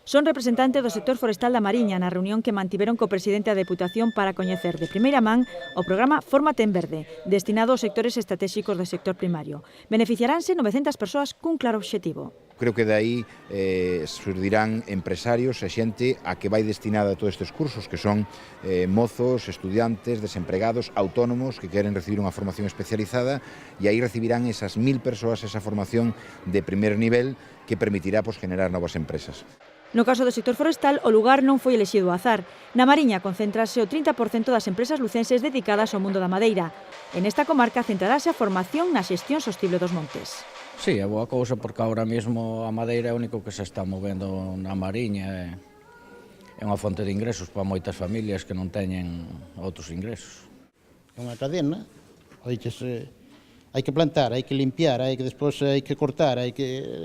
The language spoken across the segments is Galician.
Son representantes do sector forestal da Mariña na reunión que mantiveron co presidente da Deputación para coñecer de primeira man o programa Fórmate en Verde, destinado aos sectores estratégicos do sector primario. Beneficiaránse 900 persoas cun claro obxectivo. Creo que de aí surdirán empresarios e xente a que vai destinada a todos estes cursos, que son mozos, estudiantes, desempregados, autónomos que queren recibir unha formación especializada, e aí recibirán esas 1000 persoas esa formación de primer nivel que permitirá generar novas empresas. No caso do sector forestal, o lugar non foi elexido ao azar. Na Mariña concéntrase o 30% das empresas lucenses dedicadas ao mundo da madeira. En esta comarca centrarase a formación na xestión sostible dos montes. Sí, é boa cousa porque ahora mesmo a madeira é o único que se está movendo na Mariña. É unha fonte de ingresos para moitas familias que non teñen outros ingresos. É unha cadena, hai que plantar, hai que limpiar, despois hai que cortar,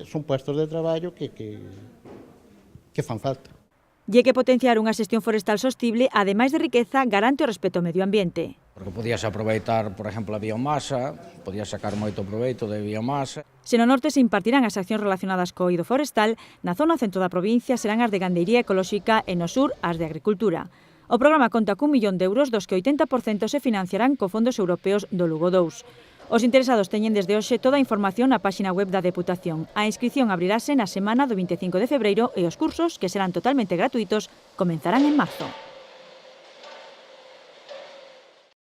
son puestos de traballo que fan falta. E que potenciar unha xestión forestal sostible, ademais de riqueza, garante o respeto ao medio ambiente. Porque podías aproveitar, por exemplo, a biomasa, podías sacar moito proveito de biomasa. Se no norte se impartirán as accións relacionadas co eido forestal, na zona centro da provincia serán as de gandeiría ecolóxica e no sur as de agricultura. O programa conta cun 1 millón de euros, dos que 80% se financiarán co fondos europeos do Lugo 2. Os interesados teñen desde hoxe toda a información na páxina web da Deputación. A inscripción abrirase na semana do 25 de febreiro e os cursos, que serán totalmente gratuitos, comenzarán en marzo.